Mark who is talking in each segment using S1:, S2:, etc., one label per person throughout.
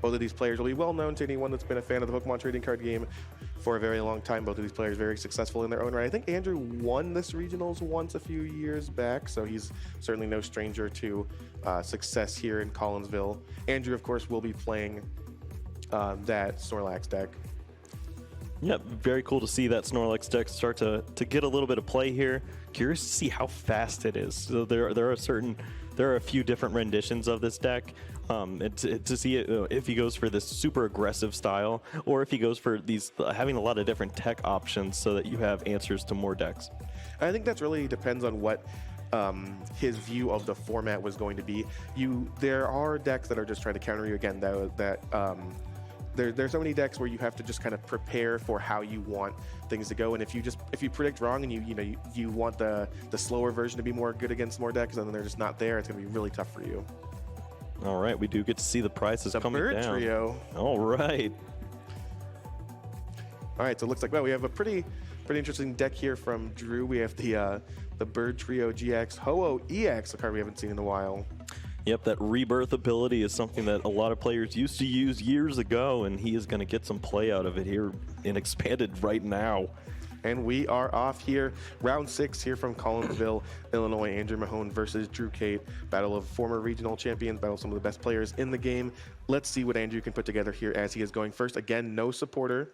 S1: Both of these players will be well known to anyone that's been a fan of the Pokemon trading card game for a very long time. Both of these players very successful in their own right. I think Andrew won this regionals once a few years back, so he's certainly no stranger to success here in Collinsville. Andrew, of course, will be playing that Snorlax deck.
S2: Yep, very cool to see that Snorlax deck start to get a little bit of play here. Curious to see how fast it is. So there are a few different renditions of this deck. And to see it, if he goes for this super aggressive style, or if he goes for these having a lot of different tech options, so that you have answers to more decks.
S1: I think that's really depends on what his view of the format was going to be. There are decks that are just trying to counter you again. There's so many decks where you have to just kind of prepare for how you want things to go, and if you predict wrong and you want the slower version to be more good against more decks, and then they're just not there, it's going to be really tough for you.
S2: All right, we do get to see the prices coming down.
S1: The Bird Trio.
S2: All right.
S1: All right, so it looks like we have a pretty interesting deck here from Drew. We have the Bird Trio GX Ho-Oh EX, a card we haven't seen in a while.
S2: Yep, that rebirth ability is something that a lot of players used to use years ago, and he is going to get some play out of it here in Expanded right now.
S1: And we are off here. Round 6 here from Collinsville, Illinois. Andrew Mahone versus Drew Cate. Battle of former regional champions, battle of some of the best players in the game. Let's see what Andrew can put together here as he is going first. Again, no supporter.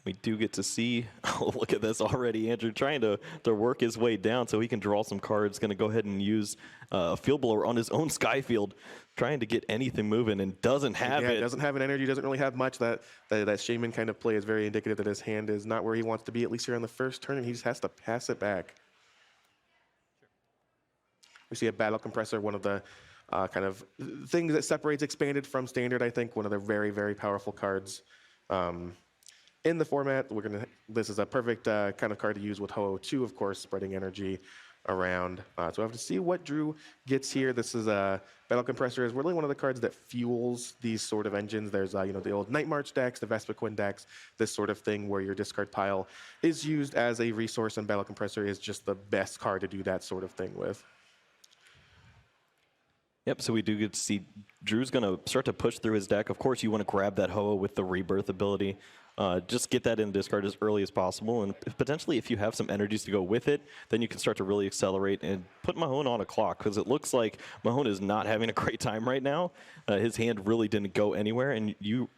S2: We do get to see, oh, look at this already, Andrew trying to work his way down so he can draw some cards. Going to go ahead and use a field blower on his own sky field, trying to get anything moving, and doesn't have it.
S1: Doesn't have an energy, doesn't really have much. That Shaman kind of play is very indicative that his hand is not where he wants to be, at least here on the first turn, and he just has to pass it back. We see a Battle Compressor, one of the kind of things that separates Expanded from Standard, I think. One of the very, very powerful cards. In the format, this is a perfect kind of card to use with Ho-Oh 2, of course, spreading energy around. So we have to see what Drew gets here. This is a Battle Compressor is really one of the cards that fuels these sort of engines. There's the old Night March decks, the Vespiquen decks, this sort of thing where your discard pile is used as a resource, and Battle Compressor is just the best card to do that sort of thing with.
S2: Yep, so we do get to see Drew's going to start to push through his deck. Of course, you want to grab that Ho-Oh with the rebirth ability. Just get that in discard as early as possible, and potentially if you have some energies to go with it, then you can start to really accelerate and put Mahone on a clock, because it looks like Mahone is not having a great time right now. His hand really didn't go anywhere, and you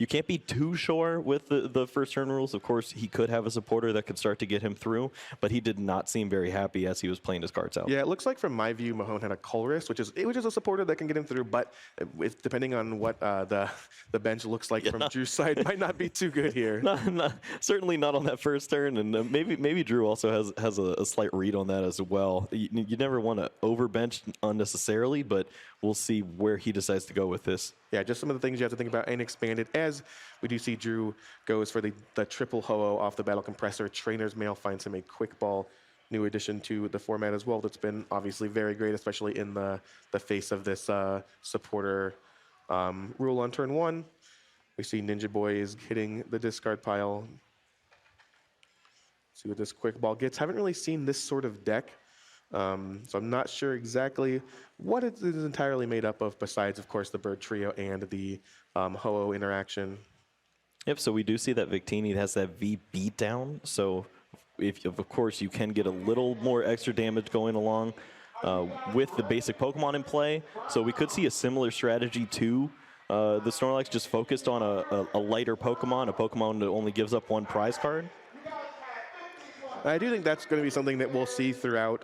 S2: can't be too sure with the first turn rules. Of course, he could have a supporter that could start to get him through, but he did not seem very happy as he was playing his cards out.
S1: Yeah, it looks like from my view, Mahone had a Colress, which is a supporter that can get him through, but depending on what the bench looks like from Drew's side, might not be too good here.
S2: Certainly not on that first turn, and maybe Drew also has a slight read on that as well. You never want to overbench unnecessarily, but we'll see where he decides to go with this.
S1: Yeah, just some of the things you have to think about in Expanded, as we do see Drew goes for the triple Ho-Oh off the Battle Compressor. Trainer's Mail finds him a Quick Ball, new addition to the format as well. That's been obviously very great, especially in the face of this supporter rule on turn 1. We see Ninja Boy is hitting the discard pile. See what this Quick Ball gets. Haven't really seen this sort of deck. So I'm not sure exactly what it is entirely made up of, besides, of course, the Bird Trio and the Ho-Oh interaction.
S2: Yep, so we do see that Victini has that V beatdown. So, of course, you can get a little more extra damage going along with the basic Pokemon in play. So we could see a similar strategy to the Snorlax, just focused on a lighter Pokemon, a Pokemon that only gives up one prize card.
S1: I do think that's going to be something that we'll see throughout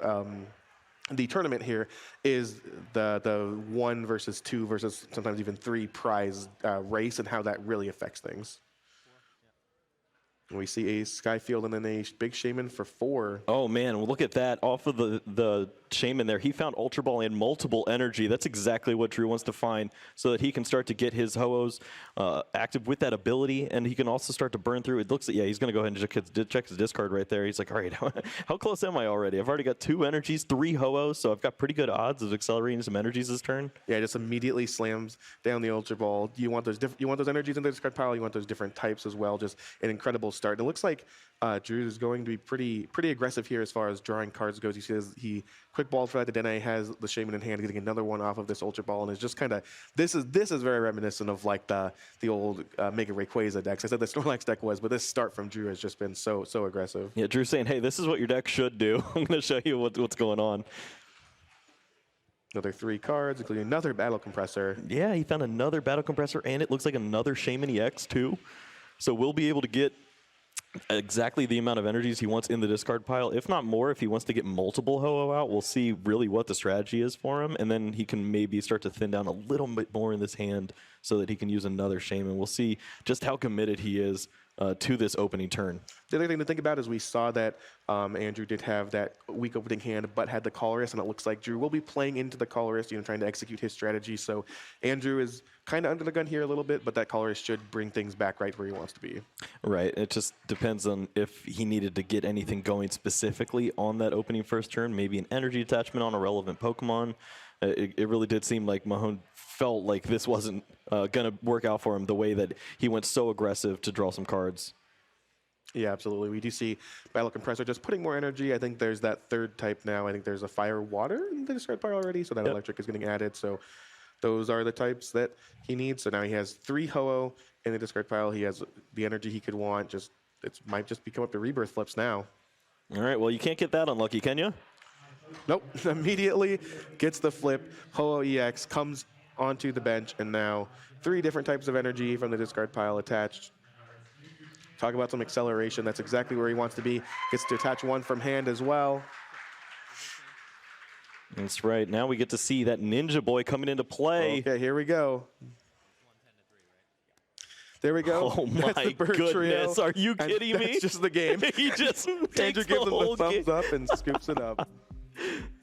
S1: the tournament here, is the 1 versus 2 versus sometimes even 3 prize race, and how that really affects things. We see a Skyfield and then a big Shaman for 4.
S2: Oh, man, well, look at that. Off of the Shaman there, he found Ultra Ball and multiple energy. That's exactly what Drew wants to find, so that he can start to get his Ho-Ohs active with that ability, and he can also start to burn through. It looks like, yeah, he's going to go ahead and check his discard right there. He's like, all right, how close am I already? I've already got 2 energies, 3 Ho-Ohs, so I've got pretty good odds of accelerating some energies this turn. Yeah,
S1: just immediately slams down the Ultra Ball. You want those energies in the discard pile. You want those different types as well. Just an incredible start. And it looks like Drew is going to be pretty aggressive here as far as drawing cards goes. You see he quick balled for that. Dene has the Shaman in hand, getting another one off of this Ultra Ball, and is just kind of this is very reminiscent of like the old Mega Rayquaza decks. I said the Snorlax deck was, but this start from Drew has just been so aggressive.
S2: Yeah, Drew's saying, hey, this is what your deck should do. I'm going to show you what's going on.
S1: Another 3 cards, including another Battle Compressor.
S2: Yeah, he found another Battle Compressor, and it looks like another Shaman EX too. So we'll be able to get exactly the amount of energies he wants in the discard pile, if not more. If he wants to get multiple Ho-Oh out, we'll see really what the strategy is for him, and then he can maybe start to thin down a little bit more in this hand so that he can use another Shaman. We'll see just how committed he is to this opening turn.
S1: The other thing to think about is we saw that Andrew did have that weak opening hand, but had the Colorist, and it looks like Drew will be playing into the Colorist, trying to execute his strategy. So Andrew is kind of under the gun here a little bit, but that Colorist should bring things back right where he wants to be.
S2: Right. It just depends on if he needed to get anything going specifically on that opening first turn, maybe an energy attachment on a relevant Pokemon. It really did seem like Mahone felt like this wasn't going to work out for him the way that he went so aggressive to draw some cards.
S1: Yeah, absolutely. We do see Battle Compressor just putting more energy. I think there's that third type now. I think there's a Fire Water in the discard pile already, so that Electric is getting added. So those are the types that he needs. So now he has 3 Ho-Oh in the discard pile. He has the energy he could want. It might just become up to Rebirth flips now.
S2: All right, well, you can't get that unlucky, can you?
S1: Nope. Immediately gets the flip. Ho-Oh EX comes onto the bench, and now 3 different types of energy from the discard pile attached. Talk about some acceleration. That's exactly where he wants to be. Gets to attach 1 from hand as well.
S2: That's right. Now we get to see that Ninja Boy coming into play.
S1: Okay, here we go. There we go.
S2: Oh my goodness! Are you kidding me?
S1: That's just the game.
S2: He just
S1: Andrew
S2: takes
S1: gives
S2: the
S1: him
S2: whole
S1: the thumbs
S2: game.
S1: up and scoops it up.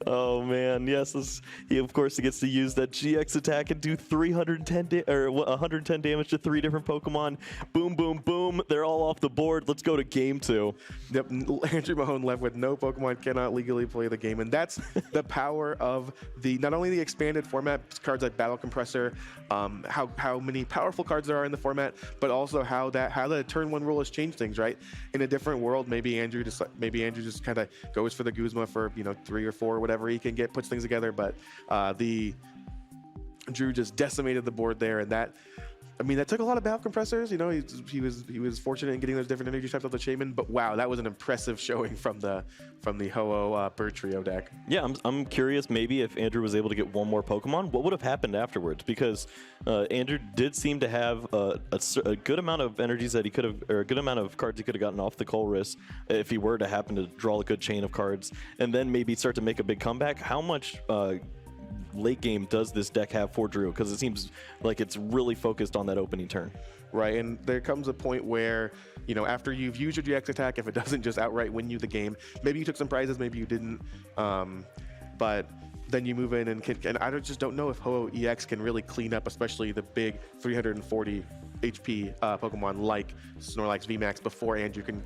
S2: Oh man, yes. He of course gets to use that GX attack and do 110 damage to 3 different Pokemon. Boom, boom, boom. They're all off the board. Let's go to game 2.
S1: Yep, Andrew Mahone left with no Pokemon, cannot legally play the game, and that's the power of not only the expanded format, cards like Battle Compressor, how many powerful cards there are in the format, but also how the turn 1 rule has changed things. Right, in a different world, maybe Andrew just kind of goes for the Guzma for 3 or 4, whatever he can get, puts things together. But Drew just decimated the board there, and that took a lot of Battle Compressors. He was fortunate in getting those different energy types off the Shaman. But wow, that was an impressive showing from the Ho-Oh Bird Trio deck.
S2: Yeah, I'm curious maybe if Andrew was able to get 1 more Pokemon, what would have happened afterwards? Because Andrew did seem to have a good amount of energies that he could have, or a good amount of cards he could have gotten off the Colress if he were to happen to draw a good chain of cards and then maybe start to make a big comeback. How much late game does this deck have for Drew? Because it seems like it's really focused on that opening turn.
S1: Right, and there comes a point where, after you've used your GX attack, if it doesn't just outright win you the game, maybe you took some prizes, maybe you didn't, but then you move in and I just don't know if Ho-Oh EX can really clean up, especially the big 340 HP Pokemon like Snorlax VMAX before Andrew can,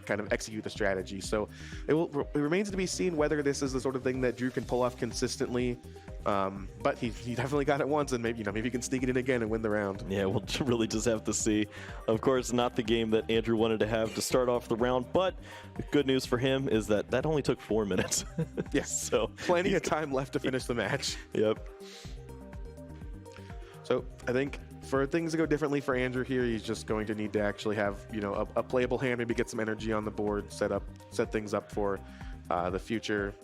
S1: kind of execute the strategy. So it remains to be seen whether this is the sort of thing that Drew can pull off consistently. But he definitely got it once, and maybe he can sneak it in again and win the round.
S2: Yeah, we'll really just have to see. Of course, not the game that Andrew wanted to have to start off the round, but the good news for him is that only took 4 minutes.
S1: Yes,
S2: so
S1: plenty of time left to finish the match.
S2: Yep.
S1: So I think for things to go differently for Andrew here, he's just going to need to actually have a playable hand, maybe get some energy on the board, set things up for the future,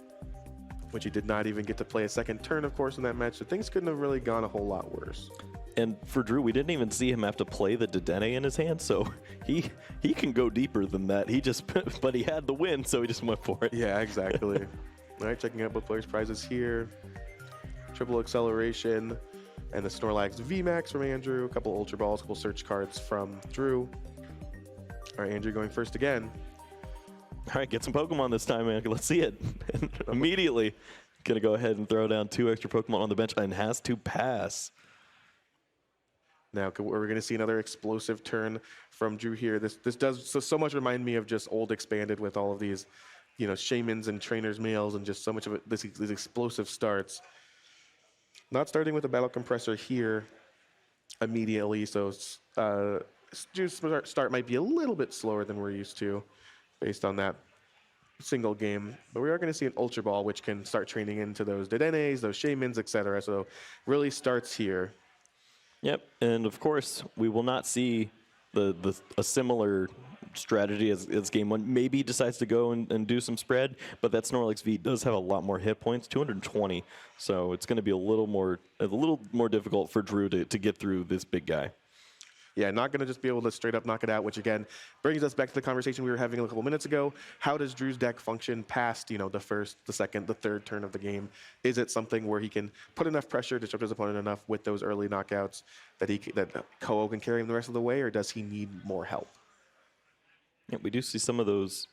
S1: which he did not even get to play a second turn, of course, in that match. So things couldn't have really gone a whole lot worse.
S2: And for Drew, we didn't even see him have to play the Dedenne in his hand, so he can go deeper than that. But he had the win, so he just went for it.
S1: Yeah, exactly. All right, checking out both players' prizes here. Triple Acceleration and the Snorlax VMAX from Andrew. A couple Ultra Balls, a couple Search cards from Drew. All right, Andrew going first again.
S2: All right, get some Pokemon this time, man. Let's see it. Immediately going to go ahead and throw down 2 extra Pokemon on the bench and has to pass.
S1: Now, we're going to see another explosive turn from Drew here. This does so much remind me of just old Expanded with all of these, Shamans and Trainers Males and just so much of it, these explosive starts. Not starting with a Battle Compressor here immediately, so Drew's start might be a little bit slower than we're used to based on that single game. But we are going to see an Ultra Ball, which can start training into those Dedenes, those Shamans, etc. So really starts here.
S2: Yep, and of course, we will not see a similar strategy as game one. Maybe he decides to go and do some spread, but that Snorlax V does have a lot more hit points, 220. So it's going to be a little more difficult for Drew to get through this big guy.
S1: Yeah, not going to just be able to straight up knock it out, which again brings us back to the conversation we were having a couple minutes ago. How does Drew's deck function past, the first, the second, the third turn of the game? Is it something where he can put enough pressure, disrupt his opponent enough with those early knockouts that Ko can carry him the rest of the way, or does he need more help?
S2: Yeah, we do see some of those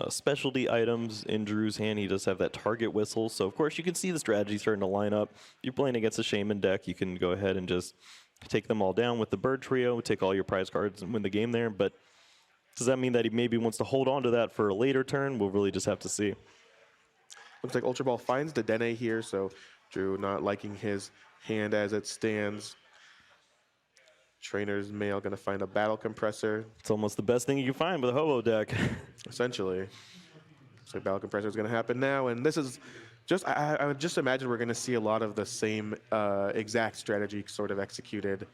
S2: specialty items in Drew's hand. He does have that target whistle, so of course you can see the strategy starting to line up. You're playing against a Shaman deck, you can go ahead and just take them all down with the bird trio, take all your prize cards and win the game there. But does that mean that he maybe wants to hold on to that for a later turn? We'll really just have to see.
S1: Looks like Ultra Ball finds Dedenne here, so Drew not liking his hand as it stands. Trainer's Mail going to find a Battle Compressor.
S2: It's almost the best thing you can find with a Ho-Oh deck.
S1: Essentially. So Battle Compressor is going to happen now, and this is just, I would just imagine we're going to see a lot of the same exact strategy sort of executed,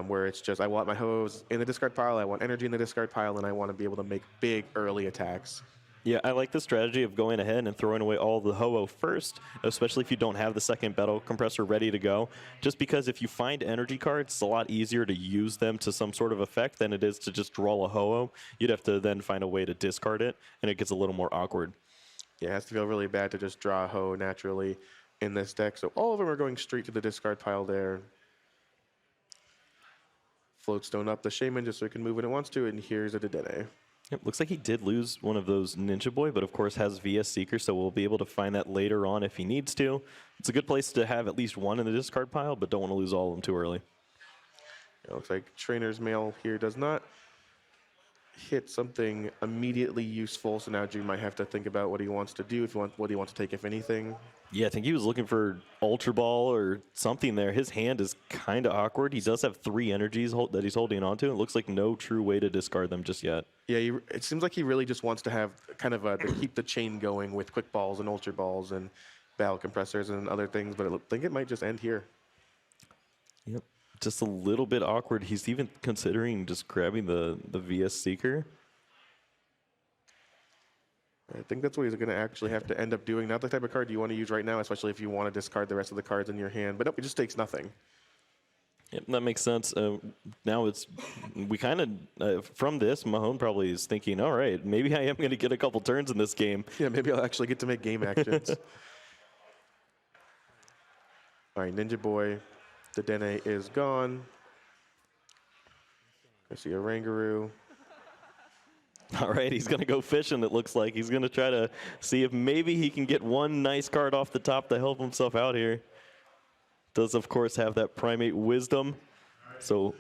S1: where it's just, I want my Ho-Ohs in the discard pile, I want energy in the discard pile, and I want to be able to make big early attacks.
S2: Yeah, I like the strategy of going ahead and throwing away all the Ho-Oh first, especially if you don't have the second Battle Compressor ready to go. Just because if you find energy cards, it's a lot easier to use them to some sort of effect than it is to just draw a Ho-Oh. You'd have to then find a way to discard it, and it gets a little more awkward.
S1: Yeah, it has to feel really bad to just draw a Ho naturally in this deck. So all of them are going straight to the discard pile there. Floatstone up the Shaman just so he can move when it wants to, and here's a Dedenne.
S2: Yep, looks like he did lose one of those Ninja Boy, but of course has VS Seeker, so we'll be able to find that later on if he needs to. It's a good place to have at least one in the discard pile, but don't want to lose all of them too early.
S1: It looks like Trainer's Mail here does not hit something immediately useful, so now Drew might have to think about what he wants to do, what he wants to take, if anything.
S2: Yeah, I think he was looking for Ultra Ball or something there. His hand is kind of awkward. He does have 3 energies that he's holding on to. It looks like no true way to discard them just yet.
S1: Yeah, it seems like he really just wants to have kind of to keep the chain going with Quick Balls and Ultra Balls and Battle Compressors and other things, but I think it might just end here.
S2: Yep, just a little bit awkward. He's even considering just grabbing the VS Seeker.
S1: I think that's what he's going to actually have to end up doing. Not the type of card you want to use right now, especially if you want to discard the rest of the cards in your hand. But nope, it just takes nothing.
S2: Yep, that makes sense. Now we kind of, from this, Mahone probably is thinking, all right, maybe I am going to get a couple turns in this game.
S1: Yeah, maybe I'll actually get to make game actions. All right, Ninja Boy, the Dene is gone. I see a Rangaroo.
S2: All right, he's going to go fishing, it looks like. He's going to try to see if maybe he can get one nice card off the top to help himself out here. Does, of course, have that Primate Wisdom. So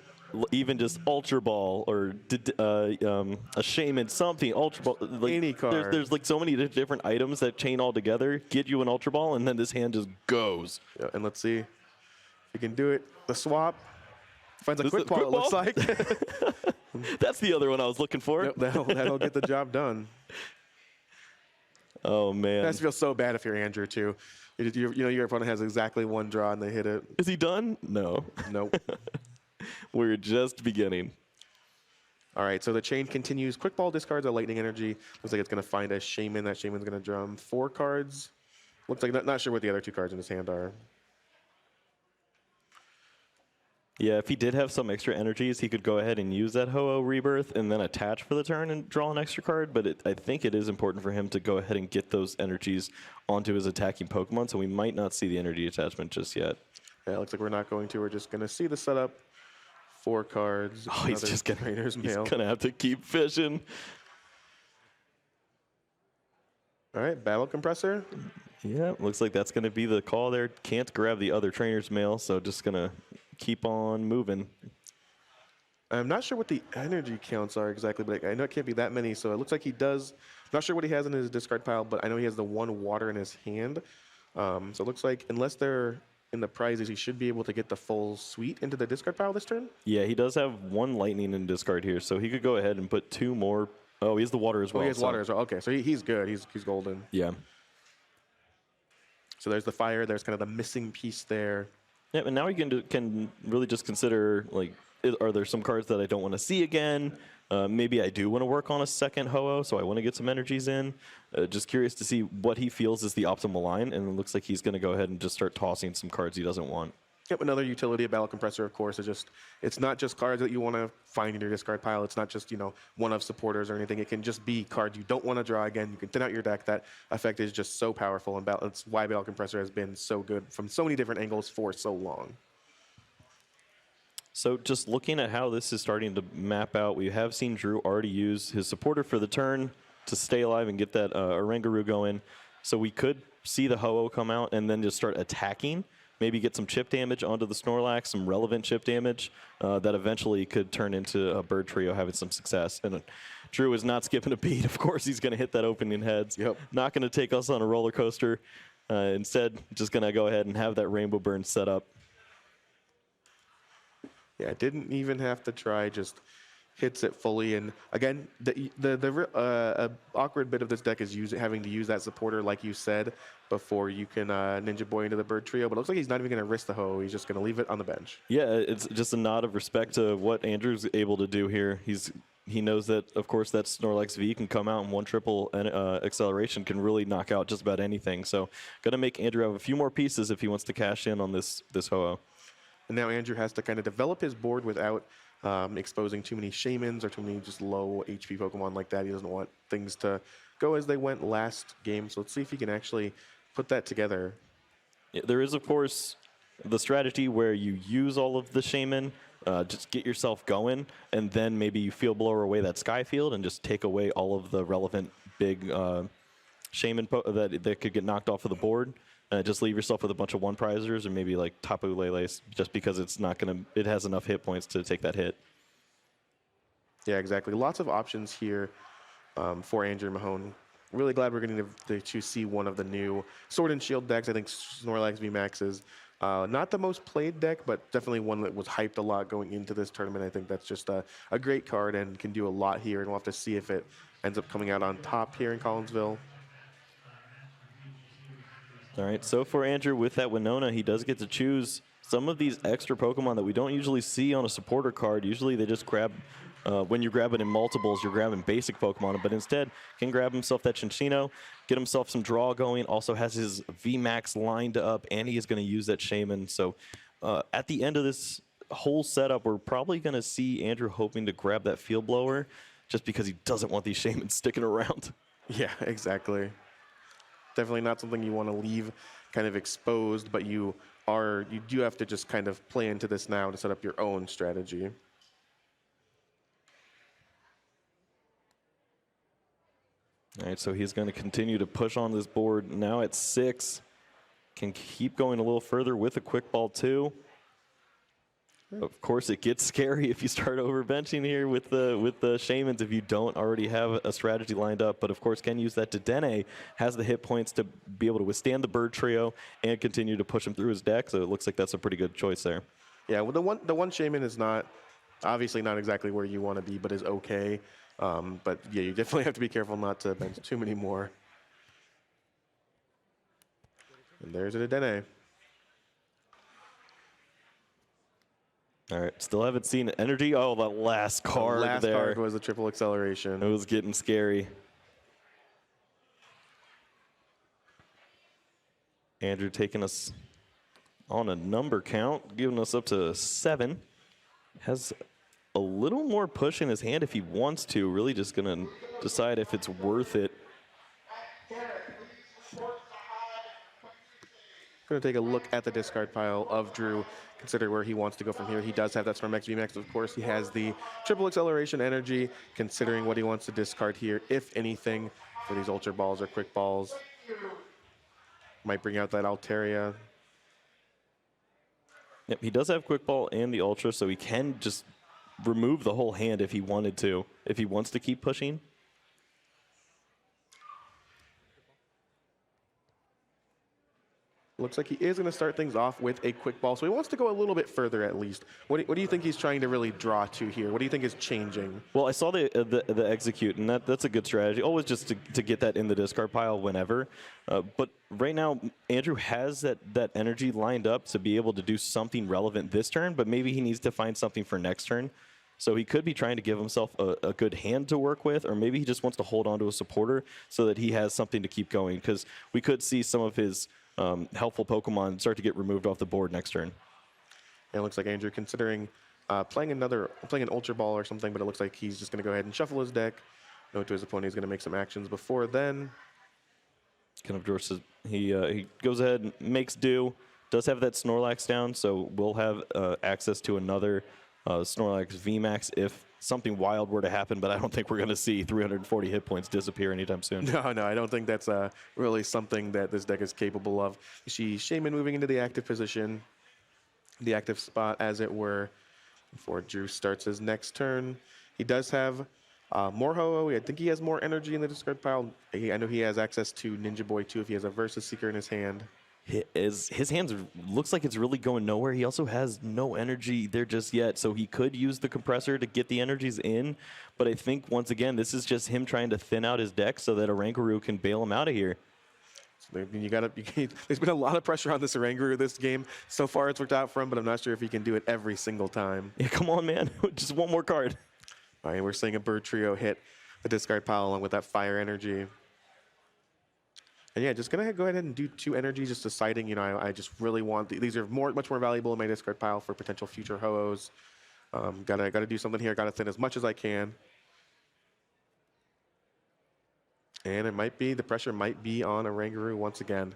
S2: even just Ultra Ball or a Shaman, something, Ultra Ball. Like,
S1: any card.
S2: There's like so many different items that chain all together, get you an Ultra Ball, and then this hand just goes.
S1: Yeah, and let's see if he can do it. The swap. Finds a Quick Ball, it looks like.
S2: That's the other one I was looking for.
S1: Yep, that'll get the job done.
S2: Oh, man.
S1: That feels so bad if you're Andrew, too. You know your opponent has exactly one draw and they hit it.
S2: Is he done? No.
S1: Nope.
S2: We're just beginning.
S1: All right, so the chain continues. Quick Ball discards a Lightning Energy. Looks like it's going to find a Shaman. That Shaman's going to drum 4 cards. Looks like not sure what the other 2 cards in his hand are.
S2: Yeah, if he did have some extra energies, he could go ahead and use that Ho-Oh Rebirth and then attach for the turn and draw an extra card. But I think it is important for him to go ahead and get those energies onto his attacking Pokemon, so we might not see the energy attachment just yet.
S1: Yeah, it looks like we're not going to. We're just going to see the setup. 4 cards.
S2: Oh, he's just going to have to keep fishing.
S1: All right, Battle Compressor.
S2: Yeah, looks like that's going to be the call there. Can't grab the other Trainer's Mail, so just going to keep on moving.
S1: I'm not sure what the energy counts are exactly, but I know it can't be that many, so it looks like he does. Not sure what he has in his discard pile, but I know he has the 1 water in his hand. So it looks like unless they're in the prizes, he should be able to get the full suite into the discard pile this turn.
S2: Yeah, he does have 1 lightning in discard here, so he could go ahead and put 2 more. Oh, he has the water as well.
S1: Oh, he has water as well. Okay, so he's good. He's golden.
S2: Yeah.
S1: So there's the fire. There's kind of the missing piece there.
S2: Yeah, and now you can really just consider, like, are there some cards that I don't want to see again? Maybe I do want to work on a second Ho-Oh, so I want to get some energies in. Just curious to see what he feels is the optimal line, and it looks like he's going to go ahead and just start tossing some cards he doesn't want.
S1: Yep, another utility of Battle Compressor, of course, is just, it's not just cards that you want to find in your discard pile. It's not just, one of supporters or anything. It can just be cards you don't want to draw again. You can thin out your deck. That effect is just so powerful, and that's why Battle Compressor has been so good from so many different angles for so long.
S2: So just looking at how this is starting to map out, we have seen Drew already use his supporter for the turn to stay alive and get that Oranguru going. So we could see the Ho-Oh come out and then just start attacking, maybe get some chip damage onto the Snorlax, some relevant chip damage that eventually could turn into a Bird Trio having some success. And Drew is not skipping a beat. Of course, he's going to hit that opening heads.
S1: Yep.
S2: Not going to take us on a roller coaster. Instead, just going to go ahead and have that Rainbow Burn set up.
S1: Yeah, didn't even have to try, just hits it fully. And again, the awkward bit of this deck is having to use that supporter, like you said, before you can Ninja Boy into the Bird Trio. But it looks like he's not even going to risk the Ho. He's just going to leave it on the bench.
S2: Yeah, it's just a nod of respect to what Andrew's able to do here. He knows that, of course, that Snorlax V can come out, and 1 triple acceleration can really knock out just about anything. So going to make Andrew have a few more pieces if he wants to cash in on this Ho-Oh.
S1: And now Andrew has to kind of develop his board without exposing too many Shamans or too many just low HP Pokemon like that. He doesn't want things to go as they went last game. So let's see if he can actually put that together.
S2: Yeah, there is, of course, the strategy where you use all of the Shaman, just get yourself going, and then maybe you Field Blower away that Skyfield and just take away all of the relevant big Shaman that could get knocked off of the board. Just leave yourself with a bunch of 1-prizers or maybe like Tapu Lele, just because it has enough hit points to take that hit.
S1: Yeah, exactly. Lots of options here for Andrew Mahone. Really glad we're getting to see one of the new Sword and Shield decks. I think Snorlax VMAX is not the most played deck, but definitely one that was hyped a lot going into this tournament. I think that's just a great card and can do a lot here, and we'll have to see if it ends up coming out on top here in Collinsville.
S2: All right, so for Andrew, with that Winona, he does get to choose some of these extra Pokemon that we don't usually see on a supporter card. Usually they just grab, when you grab it in multiples, you're grabbing basic Pokemon, but instead can grab himself that Chinchino, get himself some draw going, also has his VMAX lined up, and he is going to use that Shaman. So at the end of this whole setup, we're probably going to see Andrew hoping to grab that Field Blower just because he doesn't want these Shamans sticking around.
S1: Yeah, exactly. Definitely not something you want to leave kind of exposed, but you do have to just kind of play into this now to set up your own strategy.
S2: All right, so he's going to continue to push on this board. Now at 6, can keep going a little further with a quick ball too. Of course, it gets scary if you start overbenching here with the Shamans if you don't already have a strategy lined up. But of course, can use that Dedenne, has the hit points to be able to withstand the Bird Trio and continue to push him through his deck. So it looks like that's a pretty good choice there.
S1: Yeah, well, the one Shaman is obviously not exactly where you want to be, but is okay. But yeah, you definitely have to be careful not to bench too many more. And there's a Dedenne.
S2: All right, still haven't seen energy. Oh, the last card there.
S1: The last card was the triple acceleration.
S2: It was getting scary. Andrew taking us on a number count, giving us up to 7. Has a little more push in his hand if he wants to. Really just going to decide if it's worth it.
S1: Going to take a look at the discard pile of Drew, consider where he wants to go from here. He does have that Snorlax VMAX, of course. He has the triple acceleration energy, considering what he wants to discard here, if anything, for these Ultra Balls or Quick Balls. Might bring out that Altaria.
S2: Yep, he does have Quick Ball and the Ultra, so he can just remove the whole hand if he wanted to, if he wants to keep pushing.
S1: looks like he is going to start things off with a quick ball. So he wants to go a little bit further at least. What do you think he's trying to really draw to here? What do you think is changing?
S2: Well, I saw the execute, and that's a good strategy. Always just to get that in the discard pile whenever. But right now, Andrew has that energy lined up to be able to do something relevant this turn, but maybe he needs to find something for next turn. So he could be trying to give himself a good hand to work with, or maybe he just wants to hold on to a supporter so that he has something to keep going, because we could see some of his helpful Pokemon start to get removed off the board next turn.
S1: And it looks like Andrew considering playing an Ultra Ball or something, but it looks like he's just going to go ahead and shuffle his deck. Note to his opponent he's going to make some actions before then.
S2: Kind of George says he goes ahead and makes do. Does have that Snorlax down, so we'll have access to another Snorlax VMAX if something wild were to happen, but I don't think we're going to see 340 hit points disappear anytime soon.
S1: No, I don't think that's really something that this deck is capable of. You see Shaman moving into the active position, the active spot, as it were, before Drew starts his next turn. He does have more Ho-Oh. I think he has more energy in the discard pile. I know he has access to Ninja Boy, too, if he has a Versus Seeker in his hand.
S2: His hands looks like it's really going nowhere. He also has no energy there just yet, so he could use the compressor to get the energies in. But I think, once again, this is just him trying to thin out his deck so that Oranguru can bail him out of here.
S1: So there's been a lot of pressure on this Oranguru this game. So far, it's worked out for him, but I'm not sure if he can do it every single time.
S2: Yeah, come on, man. Just one more card.
S1: All right, we're seeing a Bird Trio hit the discard pile along with that Fire Energy. And yeah, just gonna go ahead and do 2 energy, just deciding, I just really want these are much more valuable in my discard pile for potential future Ho-Ohs. Gotta do something here. Gotta thin as much as I can. And the pressure might be on Oranguru once again.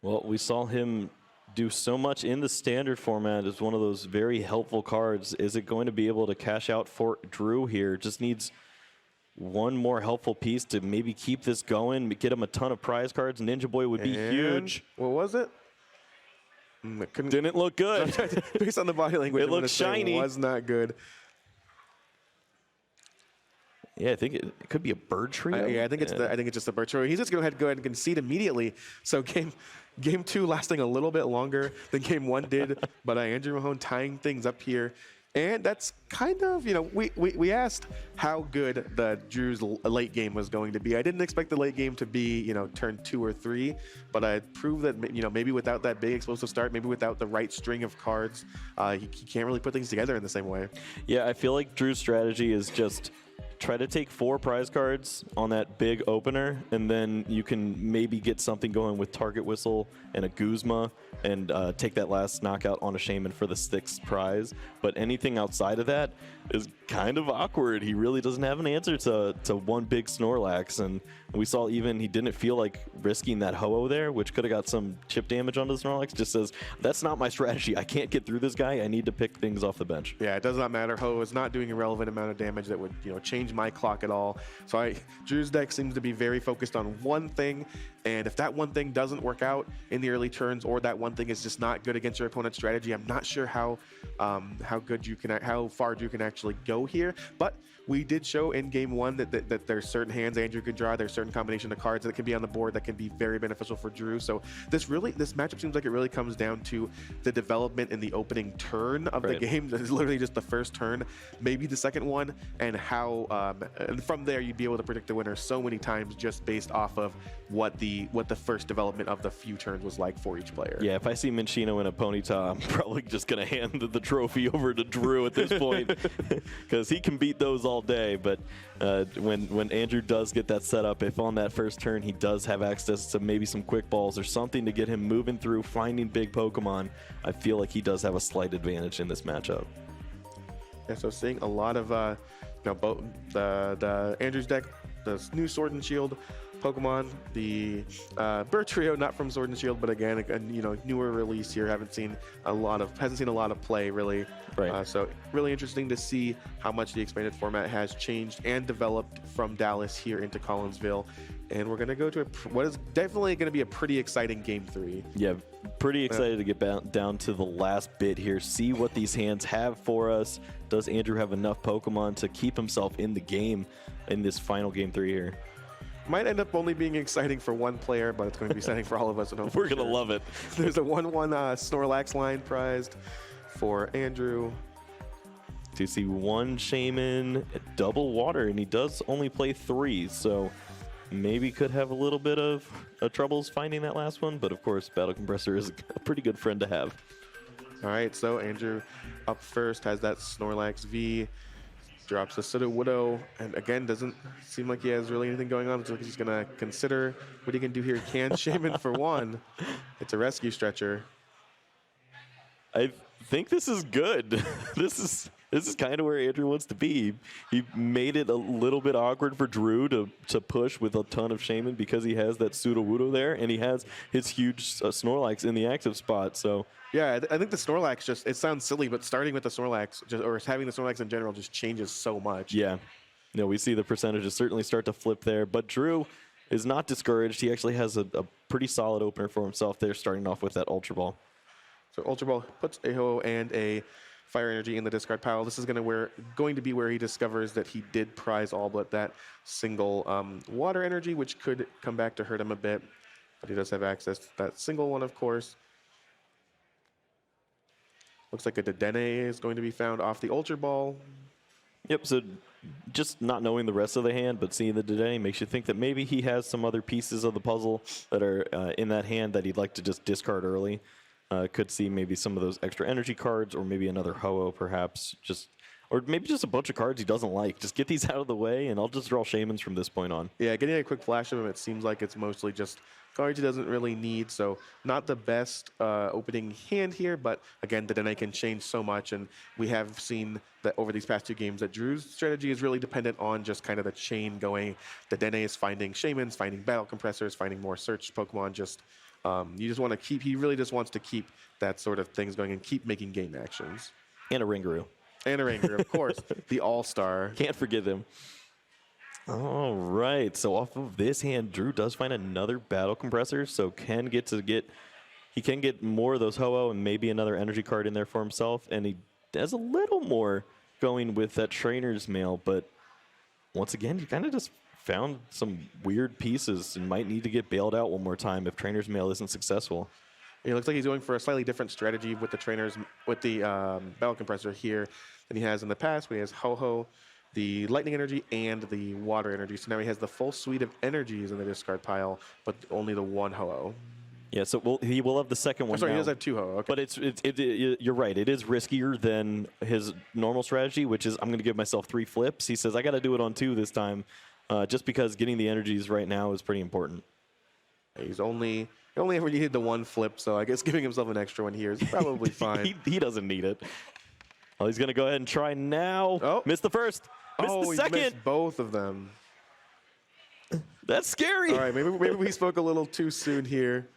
S2: Well, we saw him do so much in the standard format as one of those very helpful cards. Is it going to be able to cash out for Drew here? Just needs one more helpful piece to maybe keep this going, get him a ton of prize cards. Ninja Boy would be huge.
S1: What was it?
S2: It didn't look good.
S1: Based on the body language,
S2: it looked shiny.
S1: It was not good.
S2: Yeah, I think it could be a Bird Trio.
S1: I think it's just a Bird Trio. He's just going to go ahead and concede immediately. So game 2 lasting a little bit longer than game 1 did, but Andrew Mahone tying things up here. And that's kind of, we asked how good the Drew's late game was going to be. I didn't expect the late game to be, turn 2 or 3, but I proved that, maybe without that big explosive start, maybe without the right string of cards, he can't really put things together in the same way.
S2: Yeah, I feel like Drew's strategy is just try to take 4 prize cards on that big opener, and then you can maybe get something going with Target Whistle and a Guzma and take that last knockout on a Shaman for the 6th prize. But anything outside of that is kind of awkward. He really doesn't have an answer to one big Snorlax, and we saw even he didn't feel like risking that Ho-Oh there, which could have got some chip damage onto the Snorlax. Just says, that's not my strategy. I can't get through this guy. I need to pick things off the bench.
S1: Yeah, it does not matter. Ho-Oh is not doing a relevant amount of damage that would change my clock at all. So Drew's deck seems to be very focused on one thing, and if that one thing doesn't work out in the early turns, or that one thing is just not good against your opponent's strategy, I'm not sure how far Drew can actually go here. But we did show in game 1 that there's certain hands Andrew can draw. There's certain combination of cards that can be on the board that can be very beneficial for Drew. So this matchup seems like it really comes down to the development in the opening turn of the game. That is literally just the first turn, maybe the second one, and how and from there you'd be able to predict the winner so many times just based off of what the first development of the few turns was like for each player.
S2: Yeah, if I see Minchino in a Ponyta, I'm probably just going to hand the trophy over to Drew at this point, because he can beat those all day. But when Andrew does get that set up, if on that first turn he does have access to maybe some quick balls or something to get him moving through, finding big Pokemon, I feel like he does have a slight advantage in this matchup.
S1: Yeah, so seeing a lot of both the Andrew's deck, the new Sword and Shield Pokemon, the Bird Trio, not from Sword and Shield, but again, a newer release here. Hasn't seen a lot of play really.
S2: Right.
S1: So really interesting to see how much the expanded format has changed and developed from Dallas here into Collinsville. And we're gonna go to what is definitely gonna be a pretty exciting game 3.
S2: Yeah, pretty excited to get down to the last bit here. See what these hands have for us. Does Andrew have enough Pokemon to keep himself in the game in this final game 3 here?
S1: Might end up only being exciting for one player, but it's going to be exciting for all of us at home.
S2: We're going to love it.
S1: There's a 1-1 Snorlax line prized for Andrew.
S2: To see one Shaman, double water, and he does only play 3, so maybe could have a little bit of troubles finding that last one, but of course, Battle Compressor is a pretty good friend to have.
S1: All right, so Andrew up first has that Snorlax V, drops the Sudowoodo, and again, doesn't seem like he has really anything going on. So he's going to consider what he can do here. Can Shaman for 1. It's a rescue stretcher.
S2: I think this is good. This is kind of where Andrew wants to be. He made it a little bit awkward for Drew to push with a ton of Shaman because he has that Sudowoodo there, and he has his huge Snorlax in the active spot. So
S1: yeah, I think the Snorlax just, it sounds silly, but starting with the Snorlax, or having the Snorlax in general, just changes so much.
S2: yeah, we see the percentages certainly start to flip there, but Drew is not discouraged. He actually has a pretty solid opener for himself there, starting off with that Ultra Ball.
S1: So Ultra Ball puts a Ho and a Fire Energy in the discard pile. This is going to be where he discovers that he did prize all but that single Water Energy, which could come back to hurt him a bit. But he does have access to that single one, of course. Looks like a Dedenne is going to be found off the Ultra Ball.
S2: Yep, so just not knowing the rest of the hand, but seeing the Dedenne makes you think that maybe he has some other pieces of the puzzle that are in that hand that he'd like to just discard early. Could see maybe some of those extra energy cards, or maybe another Ho-Oh perhaps, or maybe just a bunch of cards he doesn't like. Just get these out of the way, and I'll just draw Shamans from this point on.
S1: Yeah, getting a quick flash of him, it seems like it's mostly just cards he doesn't really need, so not the best opening hand here, but again, the Dedenne can change so much, and we have seen that over these past 2 games that Drew's strategy is really dependent on just kind of the chain going. The Dedenne is finding Shamans, finding Battle Compressors, finding more search Pokemon, you just want to keep, he really just wants to keep that sort of things going and keep making game actions.
S2: And a Ringaroo.
S1: And a Ringaroo, of course, the all-star.
S2: Can't forget him. All right, so off of this hand, Drew does find another Battle Compressor, so he can get more of those Ho-Oh and maybe another energy card in there for himself, and he has a little more going with that Trainer's Mail, but once again, he kind of just found some weird pieces and might need to get bailed out one more time if Trainer's Mail isn't successful.
S1: It looks like he's going for a slightly different strategy with the Battle Compressor here than he has in the past, when he has Ho-Oh, the Lightning Energy, and the Water Energy. So now he has the full suite of energies in the discard pile, but only the 1 Ho-Oh.
S2: Yeah, so he will have the second one.
S1: Sorry,
S2: now,
S1: he does have 2 Ho-Oh. Okay.
S2: But you're right. It is riskier than his normal strategy, which is I'm going to give myself 3 flips. He says I got to do it on 2 this time, just because getting the energies right now is pretty important.
S1: He only ever needed the 1 flip, so I guess giving himself an extra one here is probably fine.
S2: he doesn't need it. Well, he's going to go ahead and try now.
S1: Oh.
S2: Missed the first. Missed the second.
S1: He missed both of them.
S2: That's scary.
S1: All right, maybe we spoke a little too soon here.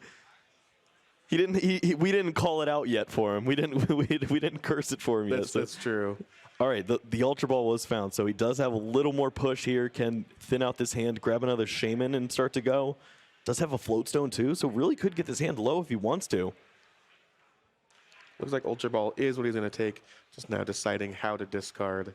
S2: We didn't call it out yet for him. We didn't curse it for him yet.
S1: That's true.
S2: All right, the Ultra Ball was found, so he does have a little more push here. Can thin out this hand, grab another Shaman, and start to go. Does have a Float Stone too, so really could get this hand low if he wants to.
S1: Looks like Ultra Ball is what he's going to take. Just now deciding how to discard.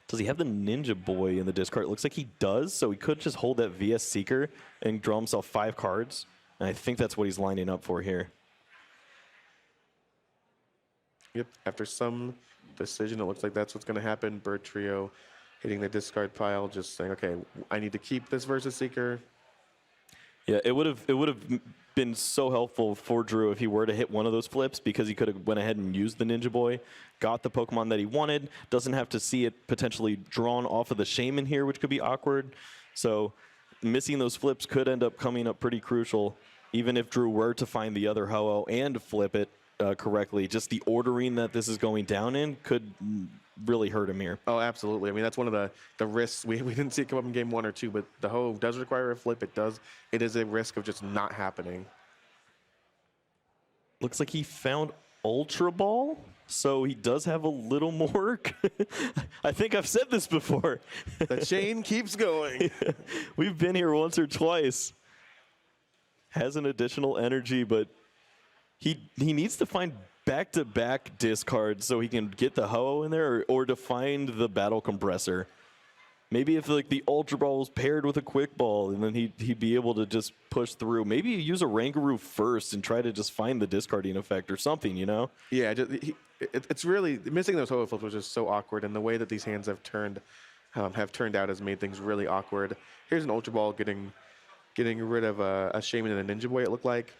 S2: Does he have the Ninja Boy in the discard? It looks like he does, so he could just hold that VS Seeker and draw himself 5 cards. And I think that's what he's lining up for here.
S1: Yep, after some decision, it looks like that's what's going to happen. Bird Trio hitting the discard pile, just saying, okay, I need to keep this Versus Seeker.
S2: Yeah, it would have been so helpful for Drew if he were to hit one of those flips, because he could have went ahead and used the Ninja Boy, got the Pokemon that he wanted, doesn't have to see it potentially drawn off of the Shaman here, which could be awkward. So missing those flips could end up coming up pretty crucial, even if Drew were to find the other Ho-Oh and flip it correctly. Just the ordering that this is going down in could really hurt him here.
S1: Oh, absolutely. I mean, that's one of the risks. We didn't see it come up in game 1 or 2, but the Ho does require a flip. It is a risk of just not happening.
S2: Looks like he found Ultra Ball, so he does have a little more. I think I've said this before.
S1: The chain keeps going.
S2: We've been here once or twice. Has an additional energy, but he needs to find back-to-back discards so he can get the Ho-Oh in there, or to find the Battle Compressor. Maybe if like the Ultra Ball was paired with a Quick Ball, and then he'd be able to just push through. Maybe you use a Rangaroo first and try to just find the discarding effect or something, you know?
S1: Yeah, it's really missing those Ho-Oh flips was just so awkward, and the way that these hands have turned out has made things really awkward. Here's an Ultra Ball getting rid of a Shaman and a Ninja Boy. It looked like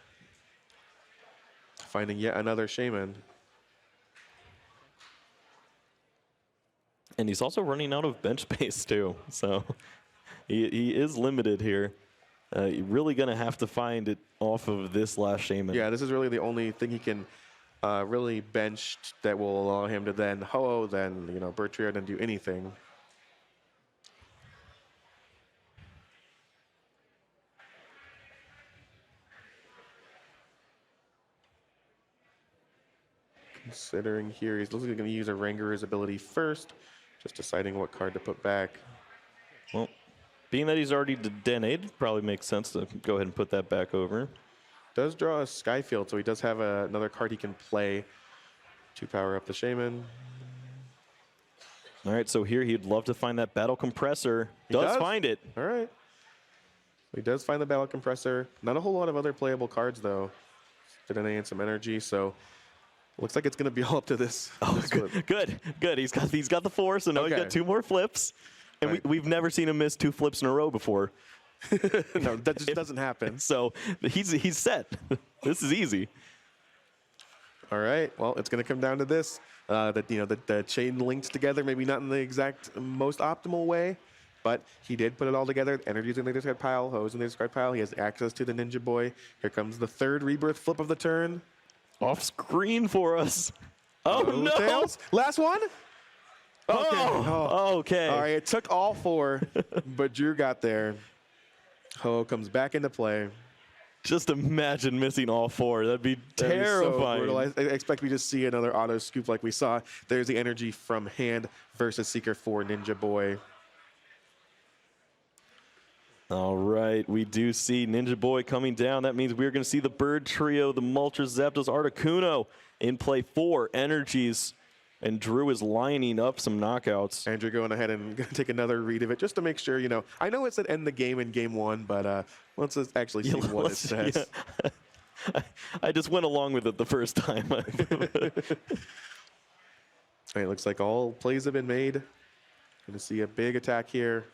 S1: finding yet another Shaman.
S2: And he's also running out of bench space too, so he is limited here. You're really gonna have to find it off of this last Shaman.
S1: Yeah, this is really the only thing he can really bench that will allow him to then Ho-Oh, then Bertriand and do anything. Considering here, he's looking going to use a Rangaroo's ability first, just deciding what card to put back.
S2: Well, being that he's already detonated, probably makes sense to go ahead and put that back over.
S1: Does draw a Skyfield, so he does have another card he can play to power up the Shaman.
S2: All right, so here he'd love to find that Battle Compressor. He does find it.
S1: All right. He does find the Battle Compressor. Not a whole lot of other playable cards, though. Detonating some energy, so looks like it's going to be all up to this.
S2: Oh, good. He's got the 4, so now he's got 2 more flips. And
S1: right.
S2: we've never seen him miss 2 flips in a row before.
S1: No, that just doesn't happen.
S2: So he's set. This is easy.
S1: All right. Well, it's going to come down to this. The chain linked together, maybe not in the exact most optimal way, but he did put it all together. Energy's in the discard pile, Ho's in the discard pile. He has access to the Ninja Boy. Here comes the 3rd Rebirth flip of the turn.
S2: Off screen for us. Oh, no.
S1: Tails. Last one? Okay.
S2: Okay.
S1: All right. It took all 4, but Drew got there. Ho comes back into play.
S2: Just imagine missing all 4. That'd be terrifying.
S1: So I expect we just see another auto scoop like we saw. There's the energy from hand versus Seeker for Ninja Boy.
S2: All right, we do see Ninja Boy coming down. That means we're going to see the Bird Trio, the Moltres, Zapdos, Articuno in play. 4 energies, and Drew is lining up some knockouts.
S1: Andrew going ahead and going to take another read of it just to make sure, I know it said end the game in game 1, but let's just actually see what it says.
S2: Yeah. I just went along with it the first time.
S1: All right, looks like all plays have been made. Going to see a big attack here.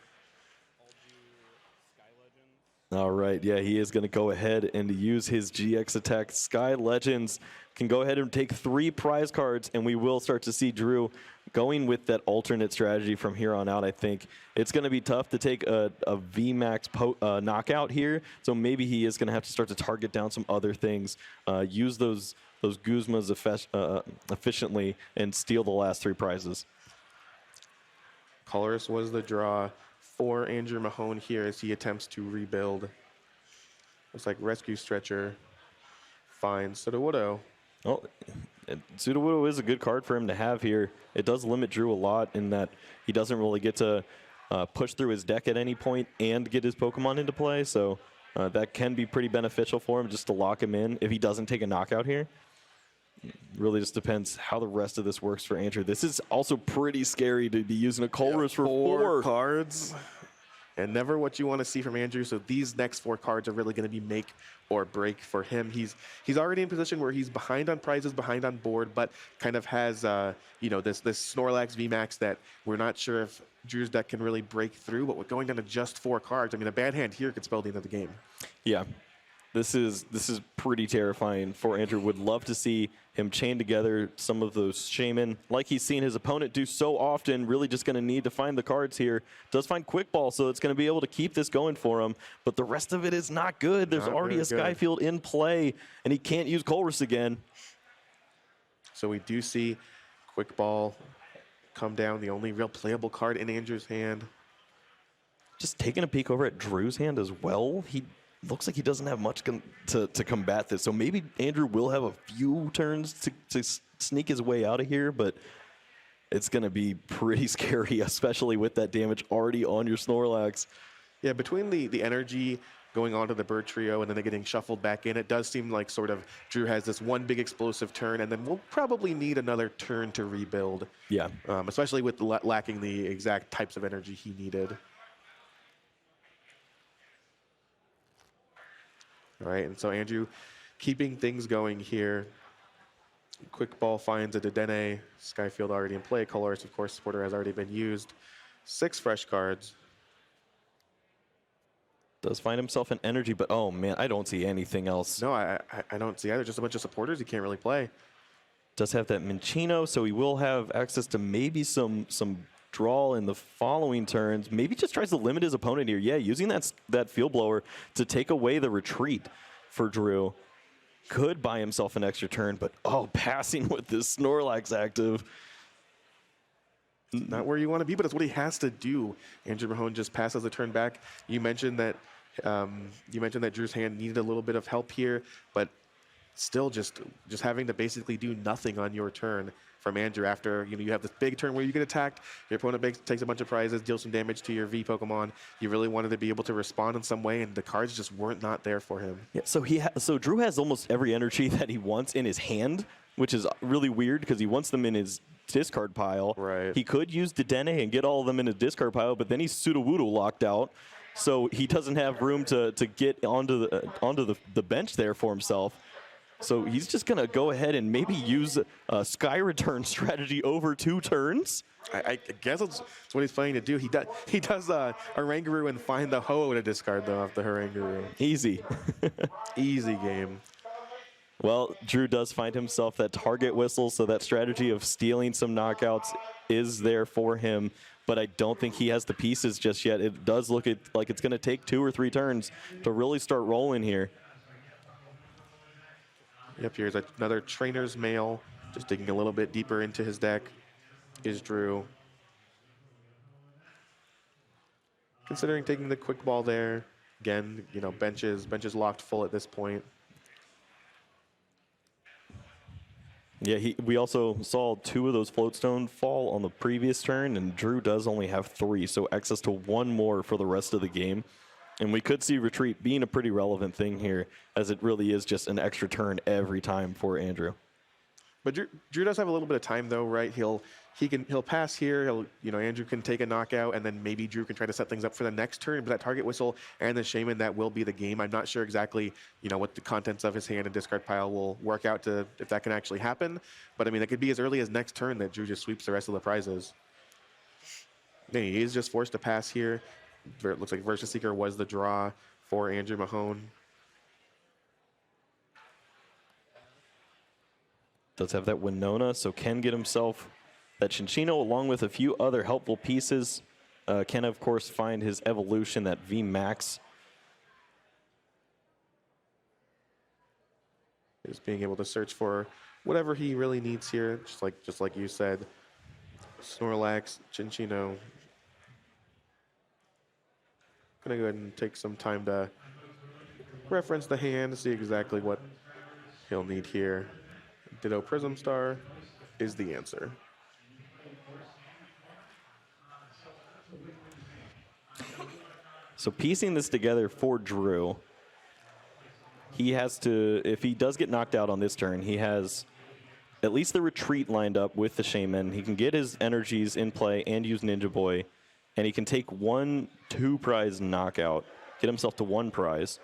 S2: All right, yeah, he is going to go ahead and use his GX attack. Sky Legends can go ahead and take 3 prize cards, and we will start to see Drew going with that alternate strategy from here on out. I think it's going to be tough to take a VMAX knockout here, so maybe he is going to have to start to target down some other things, use those Guzmas efficiently, and steal the last 3 prizes.
S1: Colorus was the draw for Andrew Mahone here as he attempts to rebuild. Looks like Rescue Stretcher finds Sudowoodo.
S2: Well, Sudowoodo is a good card for him to have here. It does limit Drew a lot in that he doesn't really get to push through his deck at any point and get his Pokemon into play, so that can be pretty beneficial for him just to lock him in if he doesn't take a knockout here. Really just depends how the rest of this works for Andrew. This is also pretty scary to be using a Colress for 4
S1: cards. And never what you want to see from Andrew. So these next 4 cards are really going to be make or break for him. He's already in a position where he's behind on prizes, behind on board, but kind of has this Snorlax VMAX that we're not sure if Drew's deck can really break through. But with going down to just 4 cards, I mean, a bad hand here could spell the end of the game.
S2: Yeah. This is pretty terrifying for Andrew. Would love to see him chain together some of those Shaman, like he's seen his opponent do so often. Really just going to need to find the cards here. Does find Quick Ball, so it's going to be able to keep this going for him. But the rest of it is not good. There's already a Skyfield in play, and he can't use Colress again.
S1: So we do see Quick Ball come down, the only real playable card in Andrew's hand.
S2: Just taking a peek over at Drew's hand as well. He looks like he doesn't have much to combat this. So maybe Andrew will have a few turns to sneak his way out of here, but it's going to be pretty scary, especially with that damage already on your Snorlax.
S1: Yeah, between the energy going on to the bird trio and then they're getting shuffled back in. It does seem like sort of Drew has this one big explosive turn, and then we'll probably need another turn to rebuild.
S2: Yeah.
S1: Especially with lacking the exact types of energy he needed. All right, and so Andrew keeping things going here. Quick ball finds a Dedenne. Skyfield already in play. Colors, of course, Supporter has already been used. 6 fresh cards.
S2: Does find himself an energy, but oh man, I don't see anything else.
S1: No, I don't see either. Just a bunch of supporters he can't really play.
S2: Does have that Minccino, so he will have access to maybe some draw in the following turns. Maybe just tries to limit his opponent here. Yeah, using that field blower to take away the retreat for Drew. Could buy himself an extra turn, but oh, passing with this Snorlax active.
S1: Not where you want to be, but it's what he has to do. Andrew Mahone just passes the turn back. You mentioned that Drew's hand needed a little bit of help here, but still just having to basically do nothing on your turn from Andrew after you have this big turn where you get attacked, your opponent takes a bunch of prizes, deals some damage to your V Pokemon. You really wanted to be able to respond in some way, and the cards just weren't not there for him.
S2: Yeah, so Drew has almost every energy that he wants in his hand, which is really weird because he wants them in his discard pile.
S1: Right.
S2: He could use Dedenne and get all of them in his discard pile, but then he's Sudowoodo locked out, so he doesn't have room to get onto the bench there for himself. So he's just going to go ahead and maybe use a Sky Return strategy over 2 turns.
S1: I guess that's what he's planning to do. He does a Oranguru and find the Ho to discard though off the Oranguru.
S2: Easy.
S1: Easy game.
S2: Well, Drew does find himself that target whistle, so that strategy of stealing some knockouts is there for him, but I don't think he has the pieces just yet. It does look like it's going to take 2 or 3 turns to really start rolling here.
S1: Yep, here's another Trainer's Mail, just digging a little bit deeper into his deck is Drew. Considering taking the quick ball there. Again, benches locked full at this point.
S2: Yeah, we also saw 2 of those floatstone fall on the previous turn, and Drew does only have 3, so access to 1 more for the rest of the game. And we could see retreat being a pretty relevant thing here, as it really is just an extra turn every time for Andrew.
S1: But Drew does have a little bit of time though, right? He'll pass here. Andrew can take a knockout, and then maybe Drew can try to set things up for the next turn. But that target whistle and the Shaman, that will be the game. I'm not sure exactly, what the contents of his hand and discard pile will work out to if that can actually happen. But I mean, it could be as early as next turn that Drew just sweeps the rest of the prizes. He is just forced to pass here. It looks like Versus Seeker was the draw for Andrew Mahone.
S2: Does have that Winona, so can get himself that Cinccino along with a few other helpful pieces. Can, of course, find his evolution, that VMAX.
S1: Just being able to search for whatever he really needs here, just like you said. Snorlax, Cinccino. Gonna go ahead and take some time to reference the hand to see exactly what he'll need here. Ditto Prism Star is the answer.
S2: So piecing this together for Drew, he has to, if he does get knocked out on this turn, he has at least the retreat lined up with the Shaman. He can get his energies in play and use Ninja Boy, and he can take 1 2-prize knockout, get himself to 1 prize,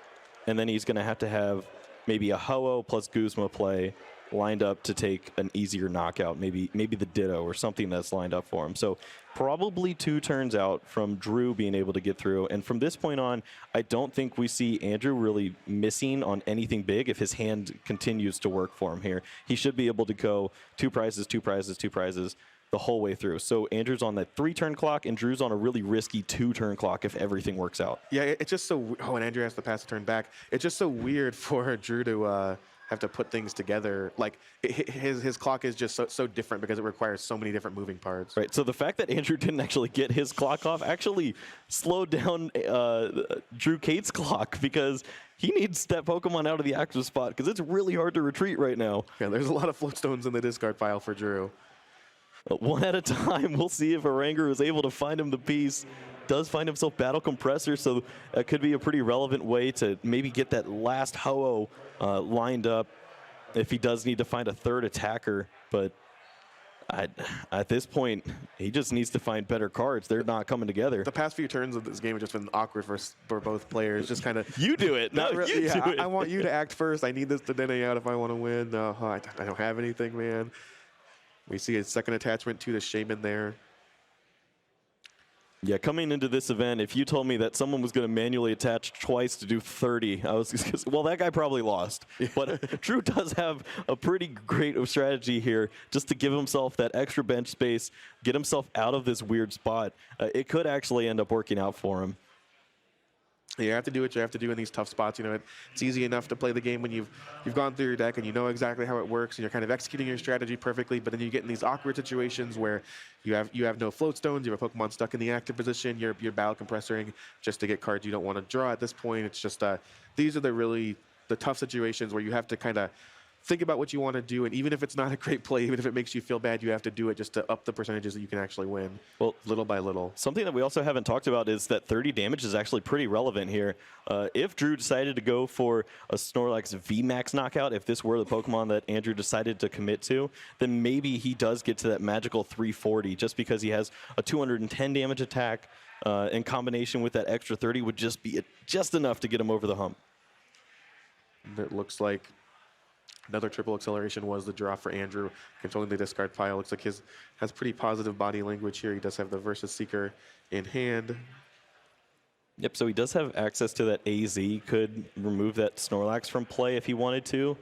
S2: and then he's going to have maybe a Ho-Oh plus Guzma play lined up to take an easier knockout, maybe the Ditto or something that's lined up for him. So probably 2 turns out from Drew being able to get through. And from this point on, I don't think we see Andrew really missing on anything big if his hand continues to work for him here. He should be able to go 2 prizes, 2 prizes, 2 prizes the whole way through. So Andrew's on that 3-turn clock, and Drew's on a really risky 2-turn clock if everything works out.
S1: Yeah, it's just so... Oh, and Andrew has to pass the turn back. It's just so weird for Drew to have to put things together. Like, his clock is just so different because it requires so many different moving parts.
S2: Right, so the fact that Andrew didn't actually get his clock off actually slowed down Drew Cate's clock, because he needs that Pokemon out of the active spot because it's really hard to retreat right now.
S1: Yeah, there's a lot of floatstones in the discard pile for Drew.
S2: One at a time, we'll see if Oranguru is able to find him the piece does find himself Battle Compressor, so that could be a pretty relevant way to maybe get that last Ho-Oh lined up if he does need to find a third attacker. But at this point, he just needs to find better cards. They're not coming together.
S1: The past few turns of this game have just been awkward for both players. Just kind of
S2: you do it.
S1: Not really,
S2: you
S1: yeah,
S2: do it.
S1: I want you to act first. I need this to deny out if I want to win. I don't have anything, man. We see a second attachment to the Shaman there.
S2: Yeah, coming into this event, if you told me that someone was going to manually attach twice to do 30, I was just, well, that guy probably lost. But Drew does have a pretty great strategy here just to give himself that extra bench space, get himself out of this weird spot. It could actually end up working out for him.
S1: You have to do what you have to do in these tough spots. You know, it's easy enough to play the game when you've gone through your deck and you know exactly how it works and you're kind of executing your strategy perfectly. But then you get in these awkward situations where you have no float stones, you have a Pokemon stuck in the active position, you're battle compressoring just to get cards you don't want to draw at this point. It's just these are the tough situations where you have to kind of think about what you want to do, and even if it's not a great play, even if it makes you feel bad, you have to do it just to up the percentages that you can actually win. Well, little by little.
S2: Something that we also haven't talked about is that 30 damage is actually pretty relevant here. If Drew decided to go for a Snorlax VMAX knockout, if this were the Pokemon that Andrew decided to commit to, then maybe he does get to that magical 340 just because he has a 210 damage attack in combination with that extra 30 would just be just enough to get him over the hump.
S1: It looks like another triple acceleration was the draw for Andrew, controlling the discard pile. Looks like his has pretty positive body language here. He does have the Versus Seeker in hand.
S2: Yep, so he does have access to that AZ. Could remove that Snorlax from play if he wanted to.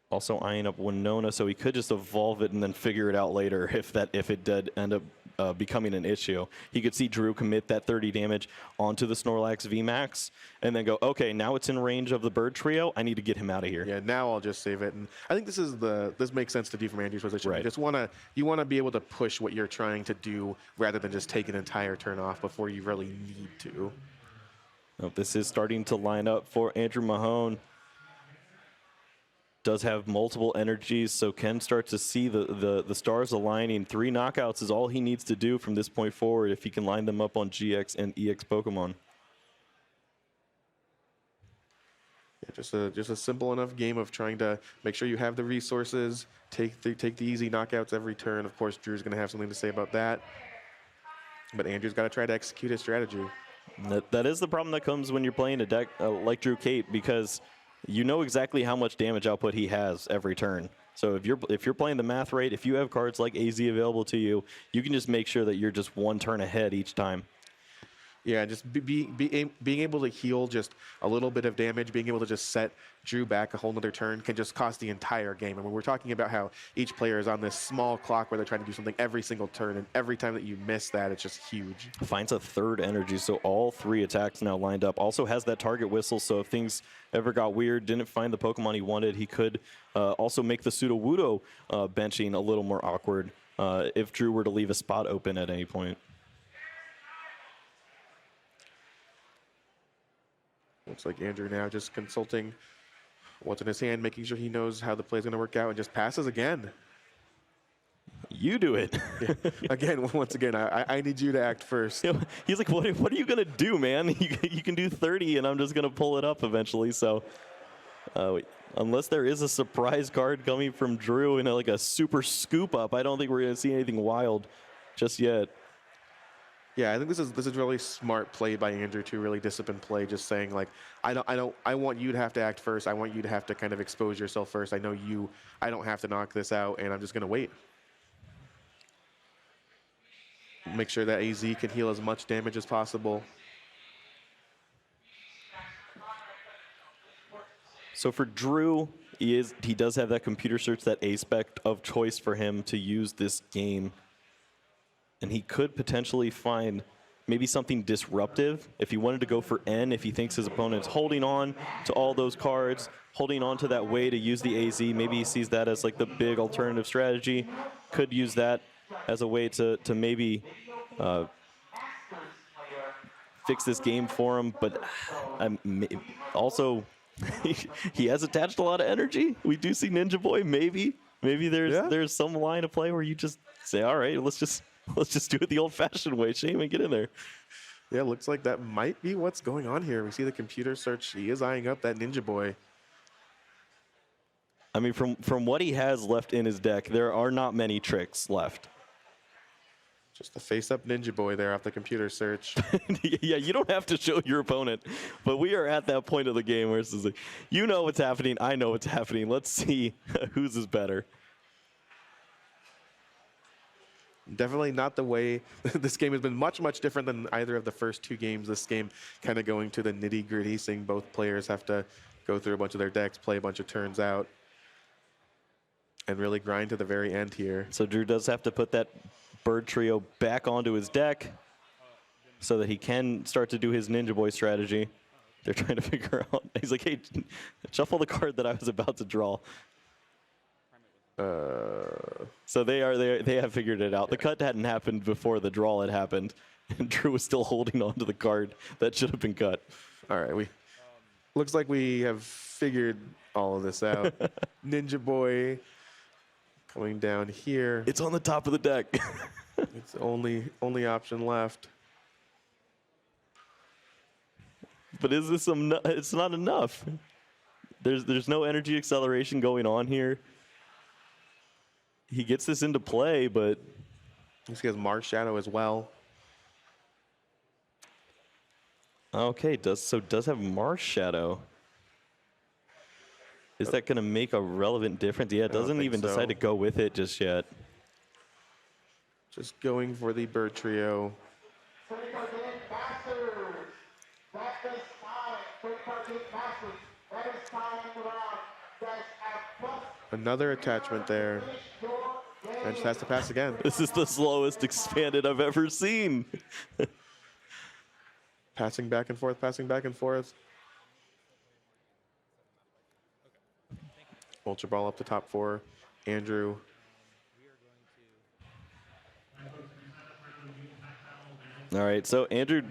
S2: Also eyeing up Winona, so he could just evolve it and then figure it out later if it did end up becoming an issue. He could see Drew commit that 30 damage onto the Snorlax VMAX and then go, okay, now it's in range of the bird trio. I need to get him out of here.
S1: Yeah, now I'll just save it. And I think this makes sense to do from Andrew's position.
S2: Right.
S1: You want to be able to push what you're trying to do rather than just take an entire turn off before you really need to.
S2: Oh, this is starting to line up for Andrew Mahone. Does have multiple energies, so can start to see the stars aligning. 3 knockouts is all he needs to do from this point forward if he can line them up on GX and EX Pokemon.
S1: Yeah, just a simple enough game of trying to make sure you have the resources, take the easy knockouts every turn. Of course, Drew's going to have something to say about that, but Andrew's got to try to execute his strategy.
S2: That is the problem that comes when you're playing a deck like Drew Cate, because you know exactly how much damage output he has every turn. So if you're playing the math right, if you have cards like AZ available to you, you can just make sure that you're just 1 turn ahead each time.
S1: Yeah, just being able to heal just a little bit of damage, being able to just set Drew back a whole nother turn can just cost the entire game. And when we're talking about how each player is on this small clock where they're trying to do something every single turn, and every time that you miss that, it's just huge.
S2: Finds a 3rd energy, so all 3 attacks now lined up. Also has that target whistle, so if things ever got weird, didn't find the Pokemon he wanted, he could also make the Sudowoodo benching a little more awkward if Drew were to leave a spot open at any point.
S1: Looks like Andrew now just consulting what's in his hand, making sure he knows how the play is going to work out, and just passes again.
S2: You do it.
S1: Yeah. Again, once again, I need you to act first.
S2: He's like, what are you going to do, man? You can do 30, and I'm just going to pull it up eventually. So unless there is a surprise card coming from Drew and like a super scoop up, I don't think we're going to see anything wild just yet.
S1: Yeah, I think this is really smart play by Andrew to really discipline play, just saying like, I want you to have to act first. I want you to have to kind of expose yourself first. I don't have to knock this out, and I'm just gonna wait. Make sure that AZ can heal as much damage as possible.
S2: So for Drew, he does have that computer search, that aspect of choice for him to use this game. And he could potentially find maybe something disruptive if he wanted to go for N, if he thinks his opponent's holding on to all those cards, holding on to that way to use the AZ. Maybe he sees that as like the big alternative strategy. Could use that as a way to maybe fix this game for him. But also, he has attached a lot of energy. We do see Ninja Boy, maybe. Maybe there's
S1: Yeah.
S2: there's some line of play where you just say, all right, let's just do it the old-fashioned way. Shaman, get in there.
S1: Yeah, looks like that might be what's going on here. We see the computer search. He is eyeing up that Ninja Boy.
S2: I mean, from what he has left in his deck, there are not many tricks left.
S1: Just the face-up Ninja Boy there off the computer search.
S2: Yeah, you don't have to show your opponent, but we are at that point of the game where it's like, you know what's happening, I know what's happening. Let's see whose is better.
S1: Definitely not the way. This game has been much, much different than either of the first two games. This game kind of going to the nitty-gritty, seeing both players have to go through a bunch of their decks, play a bunch of turns out, and really grind to the very end here.
S2: So Drew does have to put that bird trio back onto his deck so that he can start to do his Ninja Boy strategy. They're trying to figure out. He's like, hey, shuffle the card that I was about to draw. So they have figured it out. The cut hadn't happened before the draw had happened, and Drew was still holding on to the card that should have been cut.
S1: All right, looks like we have figured all of this out. Ninja Boy coming down here.
S2: It's on the top of the deck.
S1: It's the only option left.
S2: But is this it's not enough. There's no energy acceleration going on here. He gets this into play, but
S1: He has Mars Shadow as well.
S2: okay, does have Mars Shadow. Is that going to make a relevant difference? Yeah, it doesn't even
S1: so.
S2: decide to go with it just yet.
S1: Just going for the bird trio. Another attachment there. And just has to pass again.
S2: This is the slowest expanded I've ever seen.
S1: Passing back and forth, passing back and forth. Ultra Ball up the top four. Andrew.
S2: All right, so Andrew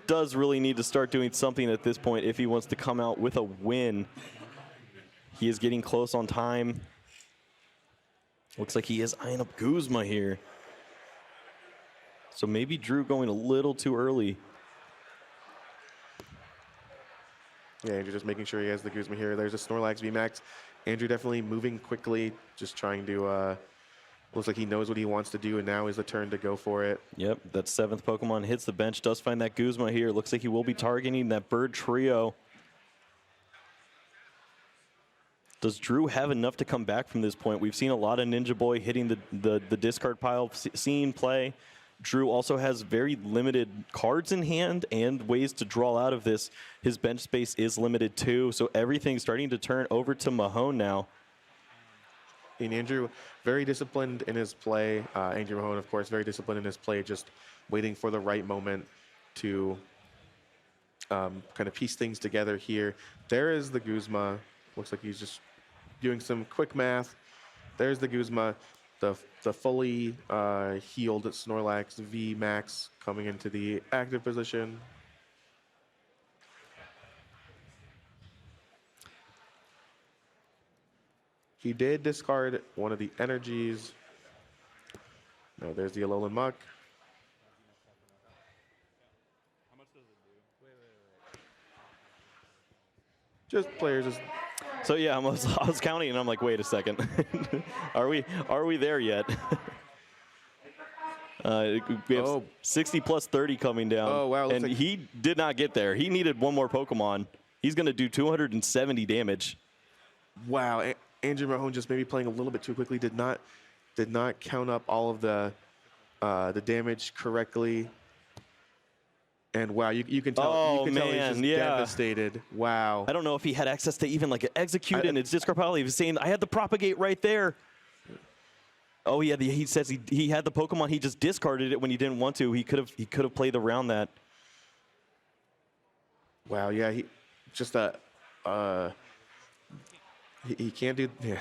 S2: does really need to start doing something at this point if he wants to come out with a win. He is getting close on time. Looks like he is eyeing up Guzma here. So maybe Drew going a little too early.
S1: Yeah, Andrew just making sure he has the Guzma here. There's a Snorlax VMAX. Andrew definitely moving quickly, just trying to, looks like he knows what he wants to do, and now is the turn to go for it.
S2: Yep, that 7th Pokemon hits the bench, does find that Guzma here. Looks like he will be targeting that bird trio. Does Drew have enough to come back from this point? We've seen a lot of Ninja Boy hitting the discard pile, seeing play. Drew also has very limited cards in hand and ways to draw out of this. His bench space is limited too, so everything's starting to turn over to Mahone now.
S1: And Andrew, very disciplined in his play. Andrew Mahone, of course, very disciplined in his play, just waiting for the right moment to kind of piece things together here. There is the Guzma. Looks like he's just doing some quick math. There's the Guzma, the fully healed Snorlax V Max coming into the active position. He did discard one of the energies. No, there's the Alolan Muck. Just players just.
S2: So yeah, I was counting and I'm like, wait a second, are we there yet? We have 60 plus 30 coming down.
S1: Oh wow!
S2: And
S1: like
S2: he did not get there. He needed one more Pokemon. He's going to do 270 damage.
S1: Wow, Andrew Mahone just maybe playing a little bit too quickly. Did not count up all of the damage correctly. And wow, you can tell. You can tell he's just devastated. Wow.
S2: I don't know if he had access to even like an execute in his discard pile. He was saying, "I had the propagate right there." Oh yeah, he says he had the Pokemon. He just discarded it when he didn't want to. He could have played around that.
S1: Wow. Yeah. He just He can't do. Yeah,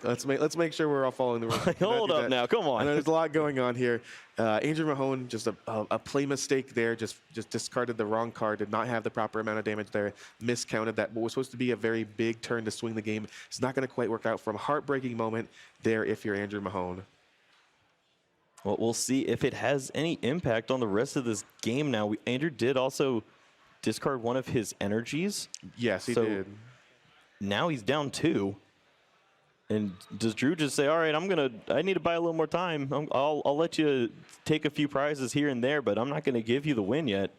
S1: let's make sure we're all following the rules.
S2: Hold up now, come on.
S1: I know there's a lot going on here. Andrew Mahone, just a play mistake there. Just discarded the wrong card. Did not have the proper amount of damage there. Miscounted that. What was supposed to be a very big turn to swing the game. It's not going to quite work out. From a heartbreaking moment there, if you're Andrew Mahone.
S2: Well, we'll see if it has any impact on the rest of this game now. Andrew did also discard one of his energies.
S1: Yes, he did.
S2: Now he's down 2. And does Drew just say, all right, I need to buy a little more time. I'll let you take a few prizes here and there, but I'm not going to give you the win yet.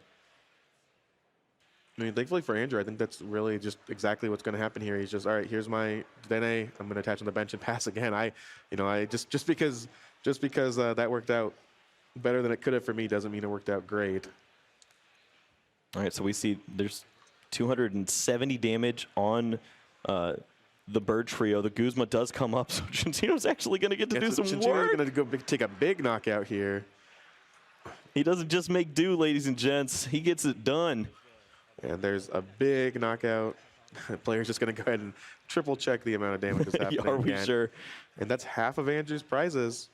S1: I mean, thankfully for Andrew, I think that's really just exactly what's going to happen here. He's just, all right, here's my Dene. I'm going to attach on the bench and pass again. I just because that worked out better than it could have for me doesn't mean it worked out great.
S2: All right, so we see there's 270 damage on the bird trio. The Guzma does come up, so Chinchino's actually going to get to do some work.
S1: Chinchino's going to go take a big knockout here.
S2: He doesn't just make do, ladies and gents. He gets it done. And
S1: there's a big knockout. The player's just going to go ahead and triple check the amount of damage that's happening.
S2: Are we sure?
S1: And that's half of Andrew's prizes.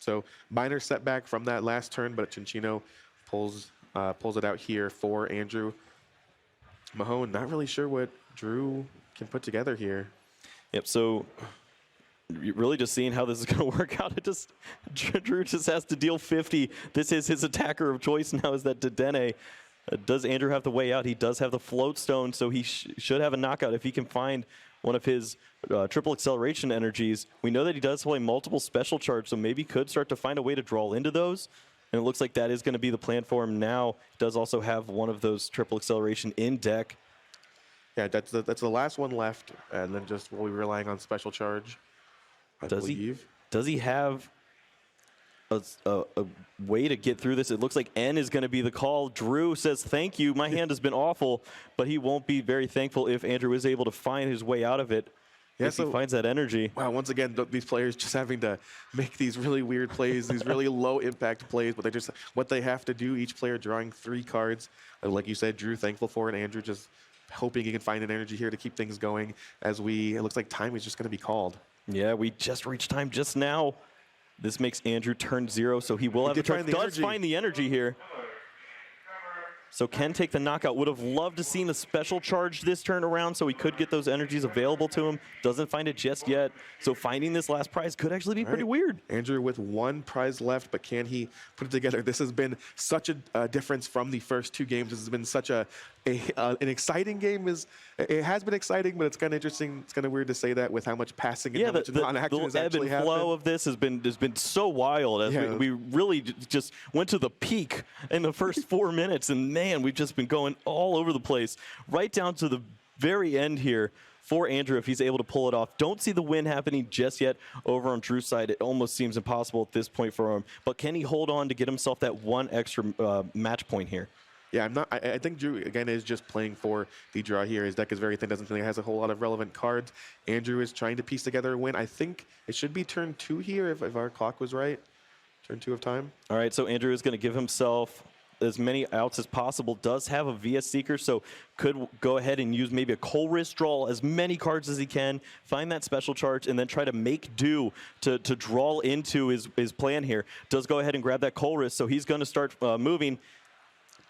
S1: So minor setback from that last turn, but Chinchino pulls it out here for Andrew. Mahone, not really sure what Drew can put together here.
S2: Yep, so you're really just seeing how this is going to work out. Drew just has to deal 50. This is his attacker of choice now, is that Dedenne. Does Andrew have the way out? He does have the float stone, so he should have a knockout if he can find one of his triple acceleration energies. We know that he does play multiple special charge, so maybe could start to find a way to draw into those. And it looks like that is going to be the plan for him now. He does also have one of those triple acceleration in deck.
S1: Yeah, that's the last one left, and then just we'll be relying on special charge.
S2: Does he have a way to get through this? It looks like N is going to be the call. Drew says, thank you. My hand has been awful, but he won't be very thankful if Andrew is able to find his way out of it. Yeah, if he finds that energy.
S1: Wow, once again, these players just having to make these really weird plays, these really low impact plays, but they're just what they have to do. Each player drawing 3 cards. Like you said, Drew thankful for it, and Andrew just hoping he can find an energy here to keep things going as it looks like time is just going to be called.
S2: Yeah, we just reached time just now. This makes Andrew turn 0, so he will have a turn. Does find the energy here. So can take the knockout. Would have loved to seen a special charge this turn around so he could get those energies available to him. Doesn't find it just yet. So finding this last prize could actually be pretty weird.
S1: Andrew with 1 prize left, but can he put it together? This has been such a difference from the first 2 games. This has been such an exciting game. It has been exciting, but it's kind of interesting. It's kind of weird to say that with how much passing and how much non-action has actually happened.
S2: The ebb and flow of this has been so wild. As we really just went to the peak in the first 4 minutes, and man, we've just been going all over the place, right down to the very end here for Andrew if he's able to pull it off. Don't see the win happening just yet over on Drew's side. It almost seems impossible at this point for him. But can he hold on to get himself that 1 extra match point here?
S1: Yeah, I think Drew, again, is just playing for the draw here. His deck is very thin, doesn't think he has a whole lot of relevant cards. Andrew is trying to piece together a win. I think it should be turn 2 here if our clock was right. Turn 2 of time.
S2: All right, so Andrew is going to give himself as many outs as possible. Does have a VS Seeker, so could go ahead and use maybe a Colriss, draw as many cards as he can, find that special charge, and then try to make do to draw into his plan here. Does go ahead and grab that Colriss, so he's going to start moving.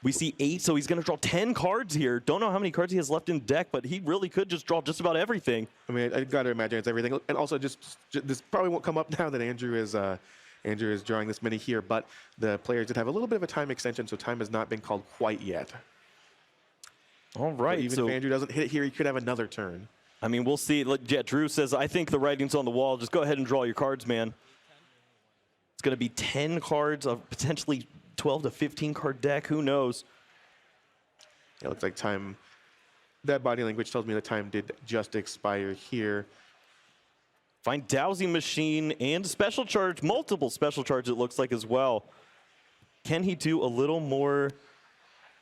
S2: We see 8, so he's going to draw 10 cards here. Don't know how many cards he has left in deck, but he really could just draw just about everything.
S1: I mean, I got to imagine it's everything. And also, just this probably won't come up now that Andrew is drawing this many here, but the players did have a little bit of a time extension, so time has not been called quite yet.
S2: All right.
S1: But even if Andrew doesn't hit it here, he could have another turn.
S2: I mean, we'll see. Yeah, Drew says, I think the writing's on the wall. Just go ahead and draw your cards, man. It's going to be 10 cards of potentially 12 to 15 card deck. Who knows?
S1: It looks like time. That body language tells me that time did just expire here.
S2: Find Dowsing Machine and special charge, multiple special charge it looks like as well. Can he do a little more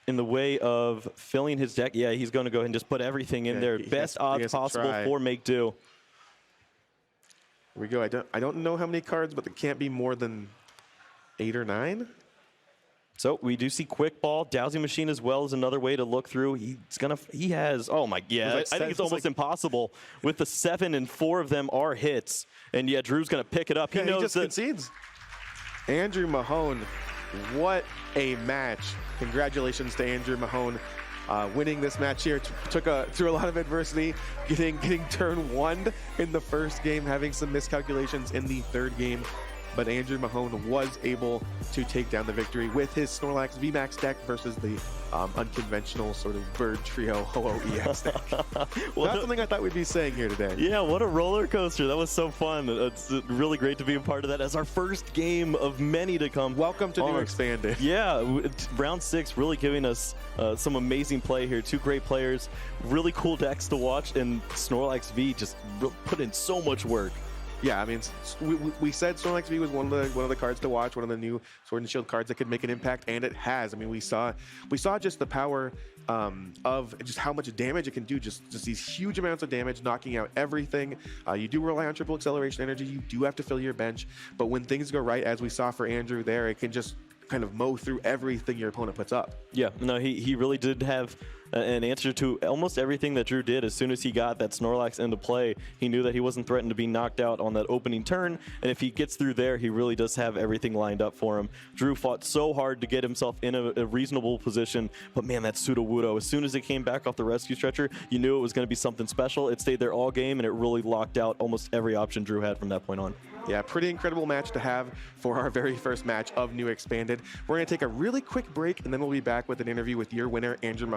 S2: in the way of filling his deck? Yeah, he's going to go ahead and just put everything in there. Best odds possible for make do.
S1: Here we go. I don't know how many cards, but it can't be more than 8 or 9.
S2: So we do see quick ball, dowsing machine as well as another way to look through. He has, oh my, yeah, I think it's almost impossible. With the 7 and 4 of them are hits, and yeah, Drew's gonna pick it up. He knows
S1: just
S2: that.
S1: Concedes. Andrew Mahone, what a match! Congratulations to Andrew Mahone. Winning this match here through a lot of adversity, getting turn 1 in the first game, having some miscalculations in the third game. But Andrew Mahone was able to take down the victory with his Snorlax VMAX deck versus the unconventional sort of bird trio Ho-Oh EX deck. Not something I thought we'd be saying here today.
S2: Yeah, what a roller coaster. That was so fun. It's really great to be a part of that as our first game of many to come.
S1: Welcome to New Expanded.
S2: Yeah, round 6 really giving us some amazing play here. 2 great players, really cool decks to watch, and Snorlax V just put in so much work.
S1: Yeah, I mean, we said Snorlax V was one of the cards to watch, one of the new Sword and Shield cards that could make an impact, and it has. I mean, we saw just the power of just how much damage it can do, just these huge amounts of damage, knocking out everything. You do rely on triple acceleration energy. You do have to fill your bench, but when things go right, as we saw for Andrew there, it can just kind of mow through everything your opponent puts up.
S2: Yeah, no, he really did have an answer to almost everything that Drew did. As soon as he got that Snorlax into play, he knew that he wasn't threatened to be knocked out on that opening turn, and if he gets through there, he really does have everything lined up for him. Drew fought so hard to get himself in a reasonable position, but man, that Sudowoodo, as soon as it came back off the rescue stretcher, you knew it was going to be something special. It stayed there all game, and it really locked out almost every option Drew had from that point on.
S1: Yeah, pretty incredible match to have for our very first match of New Expanded. We're going to take a really quick break, and then we'll be back with an interview with your winner, Andrew Mahone.